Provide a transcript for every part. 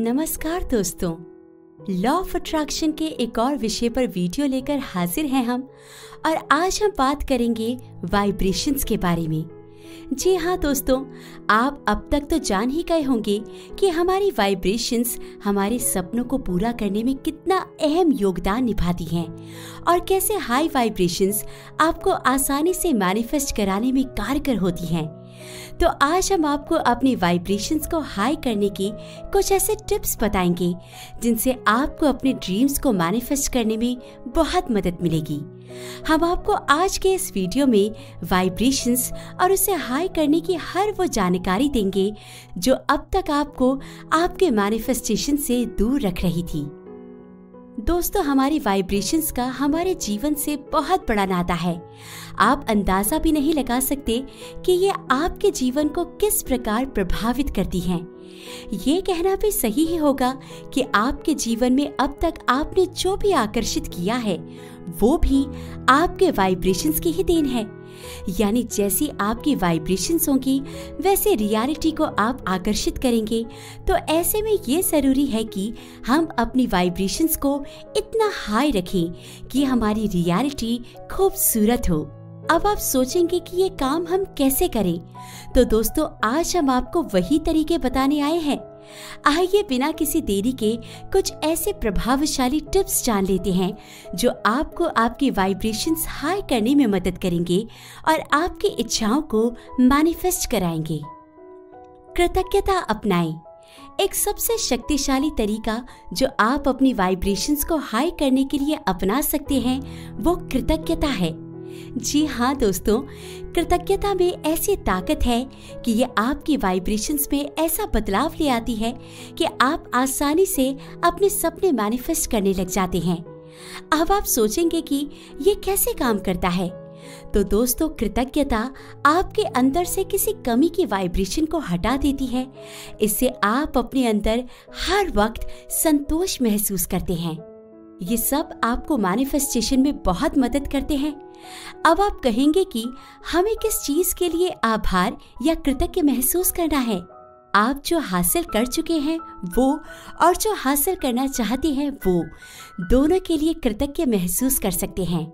नमस्कार दोस्तों, law of attraction के एक और विषय पर वीडियो लेकर हाजिर हैं हम। और आज हम बात करेंगे वाइब्रेशंस के बारे में। जी हाँ दोस्तों, आप अब तक तो जान ही गए होंगे कि हमारी वाइब्रेशंस हमारे सपनों को पूरा करने में कितना अहम योगदान निभाती हैं और कैसे हाई वाइब्रेशंस आपको आसानी से मैनिफेस्ट कराने में कारगर होती हैं। तो आज हम आपको अपनी वाइब्रेशंस को हाई करने की कुछ ऐसे टिप्स बताएंगे जिनसे आपको अपने ड्रीम्स को मैनिफेस्ट करने में बहुत मदद मिलेगी। हम आपको आज के इस वीडियो में वाइब्रेशंस और उसे हाई करने की हर वो जानकारी देंगे जो अब तक आपको आपके मैनिफेस्टेशन से दूर रख रही थी। दोस्तों, हमारी वाइब्रेशंस का हमारे जीवन से बहुत बड़ा नाता है। आप अंदाजा भी नहीं लगा सकते कि ये आपके जीवन को किस प्रकार प्रभावित करती हैं। ये कहना भी सही ही होगा कि आपके जीवन में अब तक आपने जो भी आकर्षित किया है वो भी आपके वाइब्रेशंस की ही देन है। यानी जैसी आपकी वाइब्रेशंस होंगी वैसे रियलिटी को आप आकर्षित करेंगे। तो ऐसे में ये जरूरी है कि हम अपनी वाइब्रेशंस को इतना हाई रखें कि हमारी रियलिटी खूबसूरत हो। अब आप सोचेंगे कि ये काम हम कैसे करें, तो दोस्तों आज हम आपको वही तरीके बताने आए हैं। आइए बिना किसी देरी के कुछ ऐसे प्रभावशाली टिप्स जान लेते हैं जो आपको आपकी वाइब्रेशंस हाई करने में मदद करेंगे और आपकी इच्छाओं को मैनिफेस्ट कराएंगे। कृतज्ञता अपनाएं। एक सबसे शक्तिशाली तरीका जो आप अपनी वाइब्रेशंस को हाई करने के लिए अपना सकते हैं वो कृतज्ञता है। जी हाँ दोस्तों, कृतज्ञता में ऐसी ताकत है कि ये आपकी वाइब्रेशंस में ऐसा बदलाव ले आती है कि आप आसानी से अपने सपने मैनिफेस्ट करने लग जाते हैं। अब आप सोचेंगे कि ये कैसे काम करता है, तो दोस्तों कृतज्ञता आपके अंदर से किसी कमी की वाइब्रेशन को हटा देती है। इससे आप अपने अंदर हर वक्त संतोष महसूस करते हैं। ये सब आपको मैनिफेस्टेशन में बहुत मदद करते हैं। अब आप कहेंगे कि हमें किस चीज के लिए आभार या कृतज्ञ महसूस करना है। आप जो हासिल कर चुके हैं वो और जो हासिल करना चाहते हैं वो दोनों के लिए कृतज्ञ महसूस कर सकते हैं।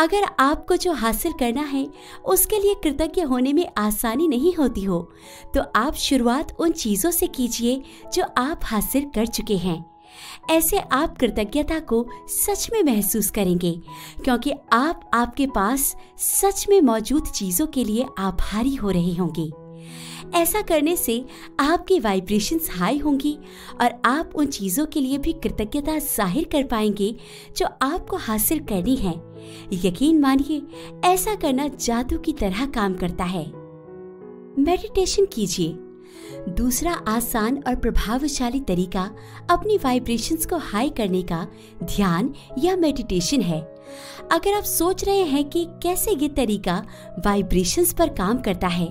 अगर आपको जो हासिल करना है उसके लिए कृतज्ञ होने में आसानी नहीं होती हो तो आप शुरुआत उन चीजों से कीजिए जो आप हासिल कर चुके हैं। ऐसे आप कृतज्ञता को सच में महसूस करेंगे क्योंकि आप आपके पास सच में मौजूद चीजों के लिए आभारी हो रहे होंगे। ऐसा करने से आपकी वाइब्रेशंस हाई होंगी और आप उन चीजों के लिए भी कृतज्ञता जाहिर कर पाएंगे जो आपको हासिल करनी है। यकीन मानिए, ऐसा करना जादू की तरह काम करता है। मेडिटेशन कीजिए। दूसरा आसान और प्रभावशाली तरीका अपनी वाइब्रेशंस को हाई करने का ध्यान या मेडिटेशन है। अगर आप सोच रहे हैं कि कैसे ये तरीका वाइब्रेशंस पर काम करता है,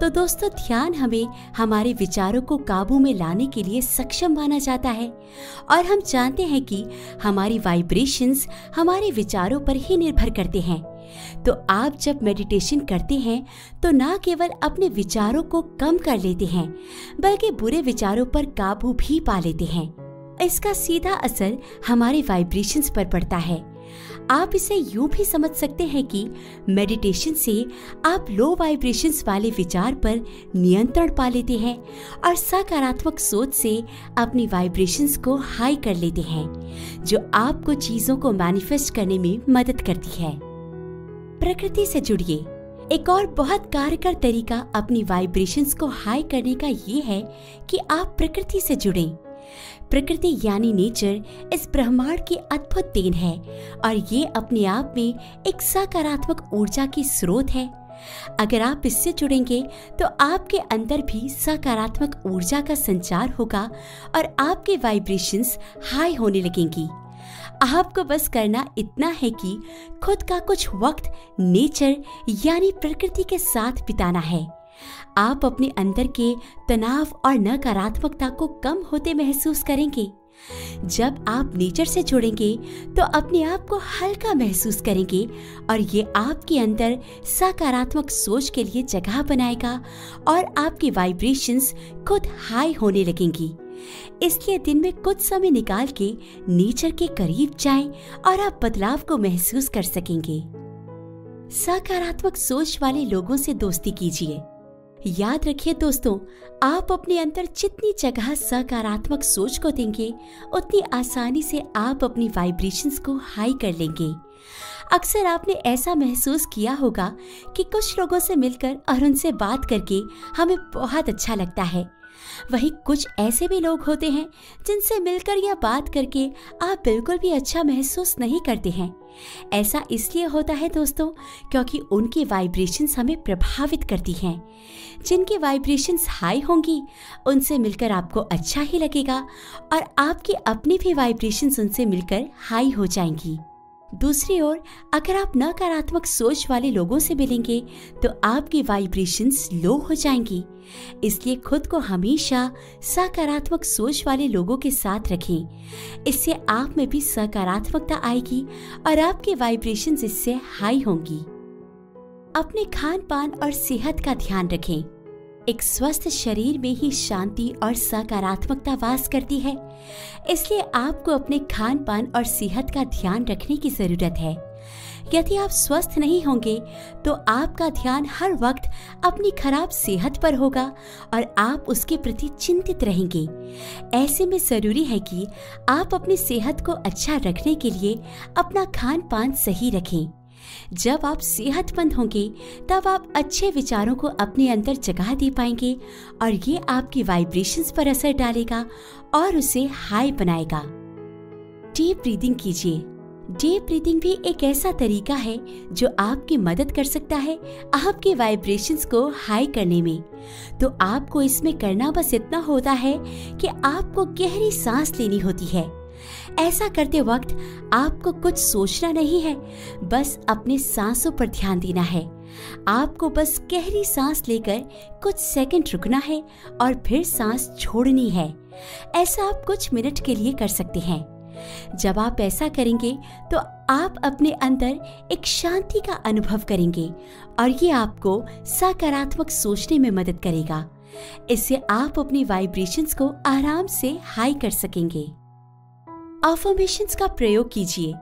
तो दोस्तों ध्यान हमें हमारे विचारों को काबू में लाने के लिए सक्षम माना जाता है और हम जानते हैं कि हमारी वाइब्रेशंस हमारे विचारों पर ही निर्भर करते हैं। तो आप जब मेडिटेशन करते हैं तो ना केवल अपने विचारों को कम कर लेते हैं बल्कि बुरे विचारों पर काबू भी पा लेते हैं। इसका सीधा असर हमारे वाइब्रेशंस पर पड़ता है। आप इसे यूं भी समझ सकते हैं कि मेडिटेशन से आप लो वाइब्रेशंस वाले विचार पर नियंत्रण पा लेते हैं और सकारात्मक सोच से अपनी वाइब्रेशंस को हाई कर लेते हैं जो आपको चीजों को मैनिफेस्ट करने में मदद करती है। प्रकृति से जुड़िए। एक और बहुत कारगर तरीका अपनी वाइब्रेशंस को हाई करने का ये है कि आप प्रकृति से जुड़ें। प्रकृति यानी नेचर इस ब्रह्मांड की अद्भुत देन है और ये अपने आप में एक सकारात्मक ऊर्जा की स्रोत है। अगर आप इससे जुड़ेंगे तो आपके अंदर भी सकारात्मक ऊर्जा का संचार होगा और आपके वाइब्रेशंस हाई होने लगेंगी। आपको बस करना इतना है कि खुद का कुछ वक्त नेचर यानी प्रकृति के साथ बिताना है। आप अपने अंदर के तनाव और नकारात्मकता को कम होते महसूस करेंगे। जब आप नेचर से जुड़ेंगे तो अपने आप को हल्का महसूस करेंगे और ये आपके अंदर सकारात्मक सोच के लिए जगह बनाएगा और आपकी वाइब्रेशंस खुद हाई होने लगेंगी। इसलिए दिन में कुछ समय निकाल के नेचर के करीब जाएं और आप बदलाव को महसूस कर सकेंगे। सकारात्मक सोच वाले लोगों से दोस्ती कीजिए। याद रखिए दोस्तों, आप अपने अंदर जितनी जगह सकारात्मक सोच को देंगे, उतनी आसानी से आप अपनी वाइब्रेशंस को हाई कर लेंगे। अक्सर आपने ऐसा महसूस किया होगा कि कुछ लोगों से मिलकर और उनसे बात करके हमें बहुत अच्छा लगता है। वहीं कुछ ऐसे भी लोग होते हैं जिनसे मिलकर या बात करके आप बिल्कुल भी अच्छा महसूस नहीं करते हैं। ऐसा इसलिए होता है दोस्तों, क्योंकि उनकी वाइब्रेशंस हमें प्रभावित करती हैं। जिनकी वाइब्रेशंस हाई होंगी, उनसे मिलकर आपको अच्छा ही लगेगा और आपकी अपनी भी वाइब्रेशंस उनसे मिलकर हाई हो जाएंगी। दूसरी ओर, अगर आप नकारात्मक सोच वाले लोगों से मिलेंगे तो आपकी वाइब्रेशंस लो हो जाएंगी। इसलिए खुद को हमेशा सकारात्मक सोच वाले लोगों के साथ रखें। इससे आप में भी सकारात्मकता आएगी और आपकी वाइब्रेशंस इससे हाई होंगी। अपने खान पान और सेहत का ध्यान रखें। एक स्वस्थ शरीर में ही शांति और सकारात्मकता वास करती है। इसलिए आपको अपने खान पान और सेहत का ध्यान रखने की जरूरत है। यदि आप स्वस्थ नहीं होंगे तो आपका ध्यान हर वक्त अपनी खराब सेहत पर होगा और आप उसके प्रति चिंतित रहेंगे। ऐसे में जरूरी है कि आप अपनी सेहत को अच्छा रखने के लिए अपना खान पान सही रखें। जब आप सेहतमंद होंगे तब आप अच्छे विचारों को अपने अंदर जगह दे पाएंगे और ये आपकी वाइब्रेशंस पर असर डालेगा और उसे हाई बनाएगा। डीप ब्रीदिंग कीजिए। डीप ब्रीदिंग भी एक ऐसा तरीका है जो आपकी मदद कर सकता है आपके वाइब्रेशंस को हाई करने में। तो आपको इसमें करना बस इतना होता है कि आपको गहरी सांस लेनी होती है। ऐसा करते वक्त आपको कुछ सोचना नहीं है, बस अपने सांसों पर ध्यान देना है। आपको बस गहरी सांस लेकर कुछ सेकंड रुकना है और फिर सांस छोड़नी है। ऐसा आप कुछ मिनट के लिए कर सकते हैं। जब आप ऐसा करेंगे तो आप अपने अंदर एक शांति का अनुभव करेंगे और ये आपको सकारात्मक सोचने में मदद करेगा। इससे आप अपनी वाइब्रेशंस को आराम से हाई कर सकेंगे। अफर्मेशंस का प्रयोग कीजिए।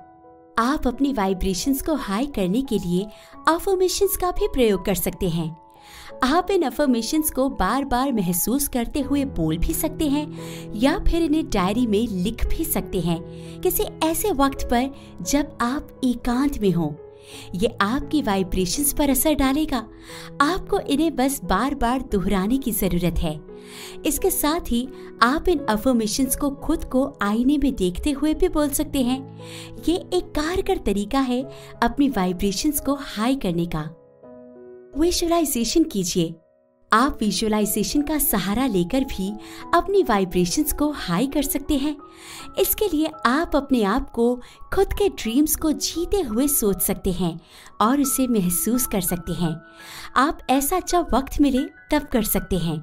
आप अपनी वाइब्रेशंस को हाई करने के लिए अफर्मेशंस का भी प्रयोग कर सकते हैं। आप इन अफर्मेशंस को बार बार महसूस करते हुए बोल भी सकते हैं या फिर इन्हें डायरी में लिख भी सकते हैं, किसी ऐसे वक्त पर जब आप एकांत में हो। ये आपकी वाइब्रेशंस पर असर डालेगा। आपको इन्हें बस बार बार दोहराने की जरूरत है। इसके साथ ही आप इन अफर्मेशंस को खुद को आईने में देखते हुए भी बोल सकते हैं। ये एक कारगर तरीका है अपनी वाइब्रेशंस को हाई करने का। विजुअलाइजेशन कीजिए। आप विजुअलाइजेशन का सहारा लेकर भी अपनी वाइब्रेशंस को हाई कर सकते हैं। इसके लिए आप अपने आप को खुद के ड्रीम्स को जीते हुए सोच सकते हैं और उसे महसूस कर सकते हैं। आप ऐसा जब वक्त मिले तब कर सकते हैं।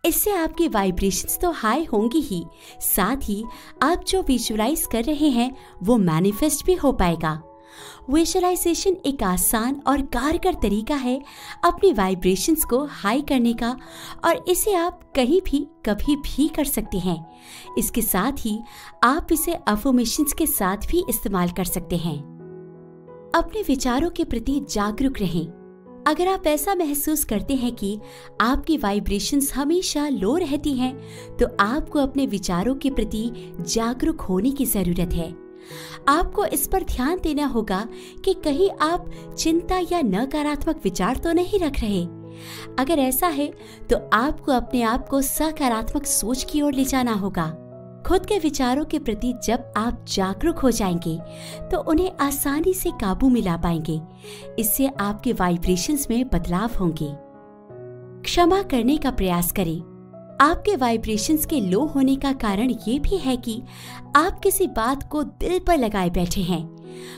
इससे आपकी वाइब्रेशंस तो हाई होंगी ही, साथ ही आप जो विजुअलाइज कर रहे हैं वो मैनिफेस्ट भी हो पाएगा। विजुअलाइजेशन एक आसान और कारगर तरीका है अपनी वाइब्रेशंस को हाई करने का और इसे आप कहीं भी कभी भी कर सकते हैं। इसके साथ ही आप इसे अफर्मेशंस के साथ भी इस्तेमाल कर सकते हैं। अपने विचारों के प्रति जागरूक रहें। अगर आप ऐसा महसूस करते हैं कि आपकी वाइब्रेशंस हमेशा लो रहती हैं, तो आपको अपने विचारों के प्रति जागरूक होने की जरूरत है। आपको इस पर ध्यान देना होगा कि कहीं आप चिंता या नकारात्मक विचार तो नहीं रख रहे। अगर ऐसा है तो आपको अपने आप को सकारात्मक सोच की ओर ले जाना होगा। खुद के विचारों के प्रति जब आप जागरूक हो जाएंगे तो उन्हें आसानी से काबू में ला पाएंगे। इससे आपके वाइब्रेशंस में बदलाव होंगे। क्षमा करने का प्रयास करें। आपके वाइब्रेशंस के लो होने का कारण ये भी है कि आप किसी बात को दिल पर लगाए बैठे हैं।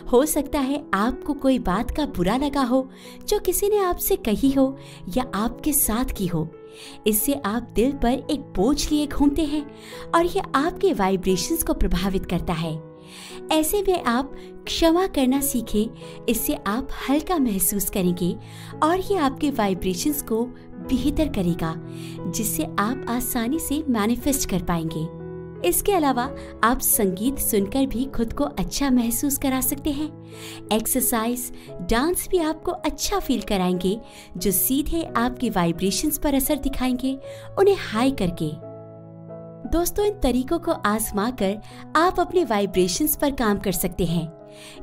हो सकता है आपको कोई बात का बुरा लगा हो जो किसी ने आपसे कही हो या आपके साथ की हो। इससे आप दिल पर एक बोझ लिए घूमते हैं और ये आपके वाइब्रेशंस को प्रभावित करता है। ऐसे में आप क्षमा करना सीखें। इससे आप हल्का महसूस करेंगे और ये आपके वाइब्रेशंस को बेहतर करेगा, जिससे आप आसानी से मैनिफेस्ट कर पाएंगे। इसके अलावा आप संगीत सुनकर भी खुद को अच्छा महसूस करा सकते हैं। एक्सरसाइज, डांस भी आपको अच्छा फील कराएंगे, जो सीधे आपके वाइब्रेशंस पर असर दिखाएंगे, उन्हें हाई करके। दोस्तों, इन तरीकों को आजमा कर आप अपने वाइब्रेशंस पर काम कर सकते हैं।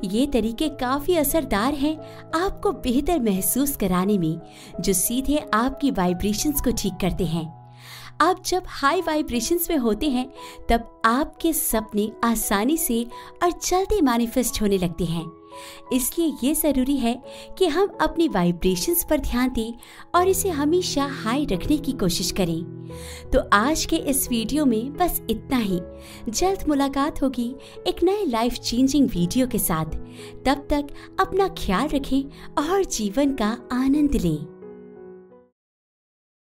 ये तरीके काफी असरदार हैं आपको बेहतर महसूस कराने में, जो सीधे आपकी वाइब्रेशंस को ठीक करते हैं। आप जब हाई वाइब्रेशंस में होते हैं तब आपके सपने आसानी से और जल्दी मैनिफेस्ट होने लगते हैं। इसलिए ये जरूरी है कि हम अपनी वाइब्रेशंस पर ध्यान दें और इसे हमेशा हाई रखने की कोशिश करें। तो आज के इस वीडियो में बस इतना ही। जल्द मुलाकात होगी एक नए लाइफ चेंजिंग वीडियो के साथ। तब तक अपना ख्याल रखें और जीवन का आनंद लें।